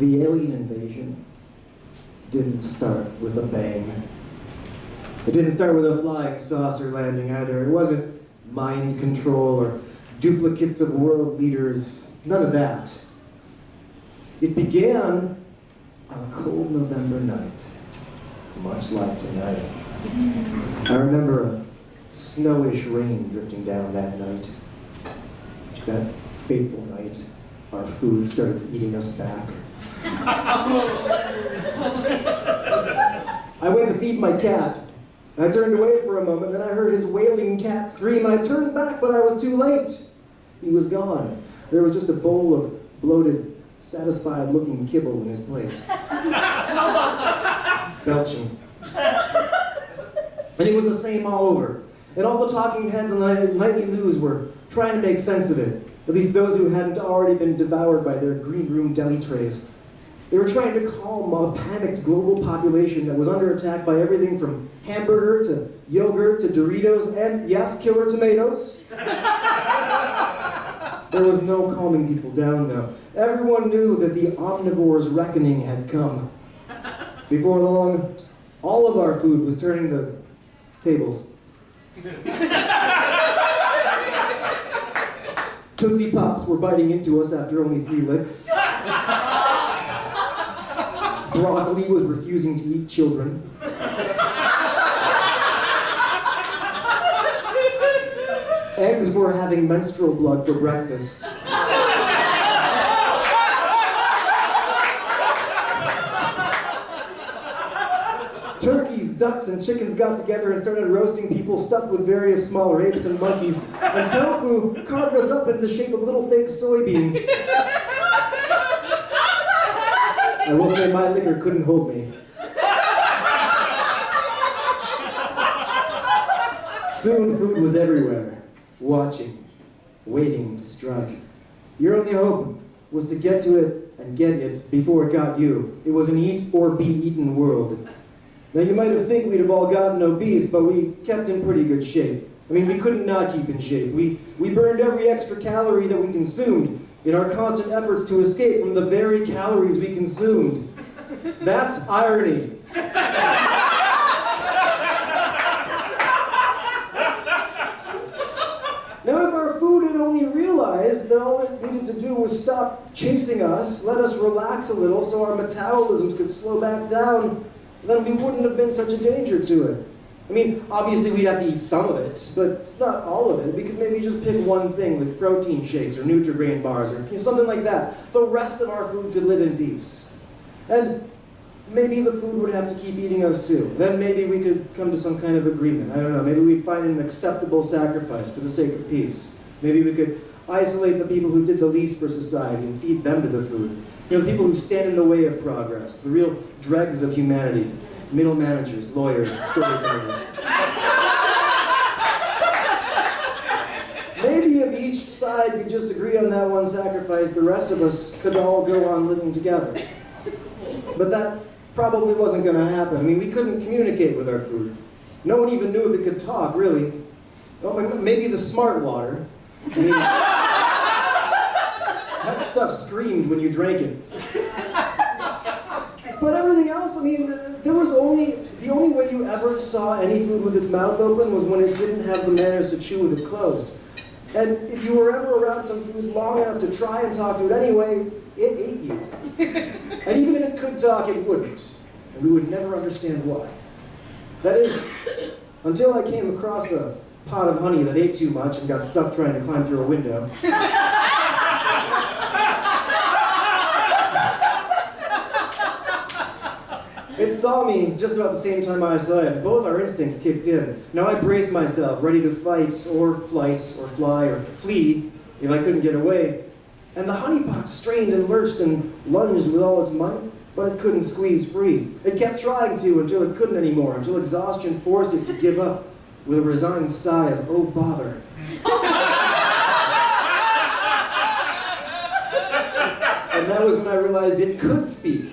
The alien invasion didn't start with a bang. It didn't start with a flying saucer landing either. It wasn't mind control or duplicates of world leaders. None of that. It began on a cold November night, much like tonight. I remember a snowish rain drifting down that night. That fateful night, our food started eating us back. I went to feed my cat. I turned away for a moment, then I heard his wailing cat scream. I turned back, but I was too late. He was gone. There was just a bowl of bloated, satisfied-looking kibble in his place. Belching. And it was the same all over. And all the talking heads on the nightly news were trying to make sense of it. At least those who hadn't already been devoured by their green room deli trays. They were trying to calm a panicked global population that was under attack by everything from hamburger to yogurt to Doritos and, yes, killer tomatoes. There was no calming people down, though. Everyone knew that the Omnivore's reckoning had come. Before long, all of our food was turning the tables. Tootsie Pops were biting into us after only 3 licks. Broccoli was refusing to eat children. Eggs were having menstrual blood for breakfast. Turkeys, ducks, and chickens got together and started roasting people stuffed with various smaller apes and monkeys. And tofu carved us up into the shape of little fake soybeans. I will say my liquor couldn't hold me. Soon food was everywhere, watching, waiting to strike. Your only hope was to get to it and get it before it got you. It was an eat or be eaten world. Now you might have think we'd have all gotten obese, but we kept in pretty good shape. I mean, we couldn't not keep in shape. We burned every extra calorie that we consumed in our constant efforts to escape from the very calories we consumed. That's irony. Now, if our food had only realized that all it needed to do was stop chasing us, let us relax a little so our metabolisms could slow back down, then we wouldn't have been such a danger to it. I mean, obviously we'd have to eat some of it, but not all of it. We could maybe just pick one thing, like protein shakes or Nutri-Grain bars or something like that. The rest of our food could live in peace. And maybe the food would have to keep eating us too. Then maybe we could come to some kind of agreement. I don't know, maybe we'd find an acceptable sacrifice for the sake of peace. Maybe we could isolate the people who did the least for society and feed them to the food. You know, the people who stand in the way of progress, the real dregs of humanity. Middle managers, lawyers, storytellers. Maybe if each side could just agree on that one sacrifice, the rest of us could all go on living together. But that probably wasn't going to happen. I mean, we couldn't communicate with our food. No one even knew if it could talk, really. Oh, maybe the smart water. I mean, that stuff screamed when you drank it. But everything else, I mean, the only way you ever saw any food with its mouth open was when it didn't have the manners to chew with it closed. And if you were ever around some food long enough to try and talk to it anyway, it ate you. And even if it could talk, it wouldn't. And we would never understand why. That is, until I came across a pot of honey that ate too much and got stuck trying to climb through a window. It saw me just about the same time I saw it. Both our instincts kicked in. Now I braced myself, ready to fight, or flight, or fly, or flee, if I couldn't get away. And the honeypot strained and lurched and lunged with all its might, but it couldn't squeeze free. It kept trying to until it couldn't anymore, until exhaustion forced it to give up with a resigned sigh of, oh bother. And that was when I realized it could speak.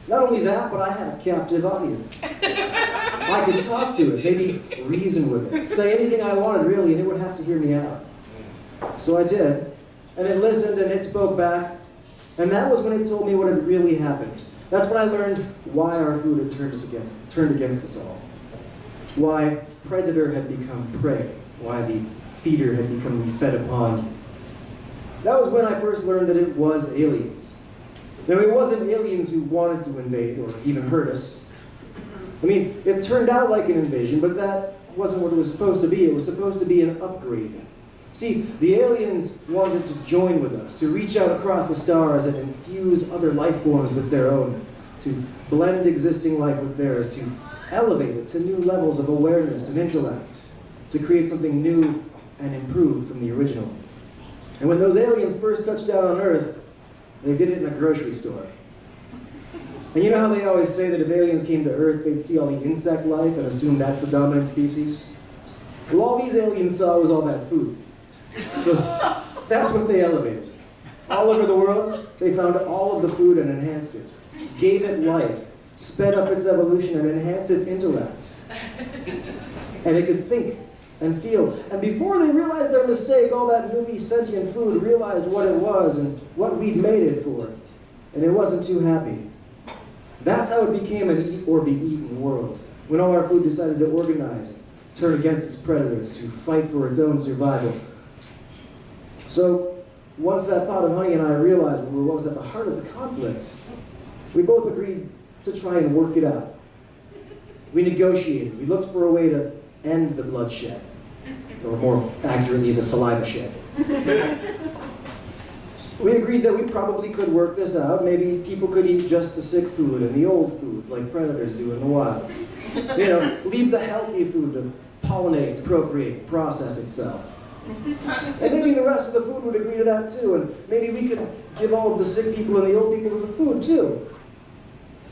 Not only that, but I had a captive audience. I could talk to it, maybe reason with it, say anything I wanted really, and it would have to hear me out. So I did, and it listened and it spoke back, And that was when it told me what had really happened. That's when I learned why our food had turned against us all. Why predator had become prey. Why the feeder had become the fed upon. That was when I first learned that it was aliens. Now, it wasn't aliens who wanted to invade or even hurt us. I mean, it turned out like an invasion, but that wasn't what it was supposed to be. It was supposed to be an upgrade. See, the aliens wanted to join with us, to reach out across the stars and infuse other life forms with their own, to blend existing life with theirs, to elevate it to new levels of awareness and intellect, to create something new and improved from the original. And when those aliens first touched down on Earth, they did it in a grocery store. And you know how they always say that if aliens came to Earth, they'd see all the insect life and assume that's the dominant species? Well, all these aliens saw was all that food. So that's what they elevated. All over the world, they found all of the food and enhanced it, gave it life, sped up its evolution and enhanced its intellect. And it could think and feel. And before they realized their mistake, all that newly sentient food realized what it was and what we'd made it for. And it wasn't too happy. That's how it became an eat or be eaten world, when all our food decided to organize and turn against its predators, to fight for its own survival. So, once that pot of honey and I realized what was at the heart of the conflict, we both agreed to try and work it out. We negotiated. We looked for a way to end the bloodshed, or more accurately, the saliva shed. We agreed that we probably could work this out. Maybe people could eat just the sick food and the old food, like predators do in the wild. You know, leave the healthy food to pollinate, procreate, process itself. And maybe the rest of the food would agree to that too, and maybe we could give all of the sick people and the old people the food too.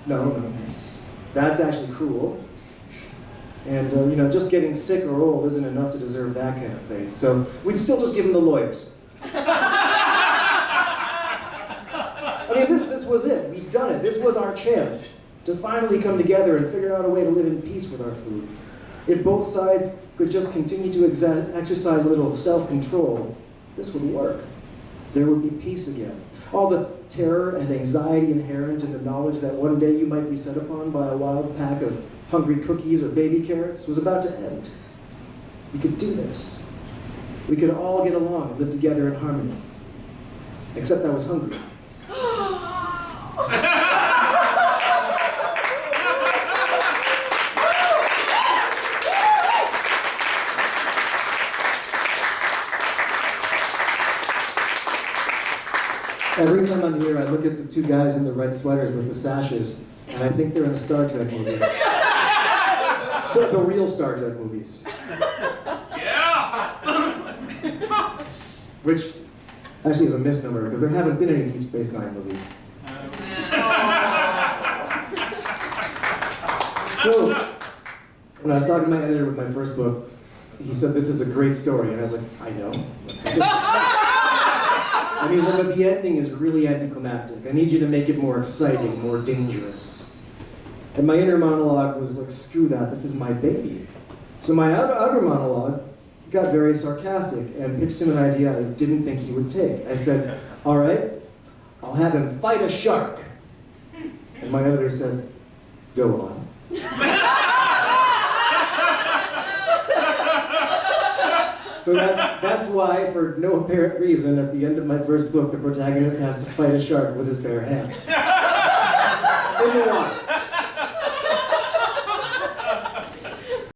No, that's actually cruel. And, you know, just getting sick or old isn't enough to deserve that kind of fate. So we'd still just give them the lawyers. I mean, this was it. We'd done it. This was our chance to finally come together and figure out a way to live in peace with our food. If both sides could just continue to exercise a little self-control, this would work. There would be peace again. All the terror and anxiety inherent in the knowledge that one day you might be set upon by a wild pack of hungry cookies or baby carrots was about to end. We could do this. We could all get along and live together in harmony. Except I was hungry. Every time I'm here, I look at the two guys in the red sweaters with the sashes, and I think they're in a Star Trek movie. The real Star Trek movies. Yeah! Which actually is a misnomer, because there haven't been any Deep Space Nine movies. So, when I was talking to my editor with my first book, he said, "This is a great story," and I was like, "I know." And he's like, "But the ending is really anticlimactic. I need you to make it more exciting, more dangerous." And my inner monologue was like, "Screw that, this is my baby." So my outer monologue got very sarcastic and pitched him an idea I didn't think he would take. I said, "All right, I'll have him fight a shark." And my editor said, "Go on." So that's why, for no apparent reason, at the end of my first book, the protagonist has to fight a shark with his bare hands.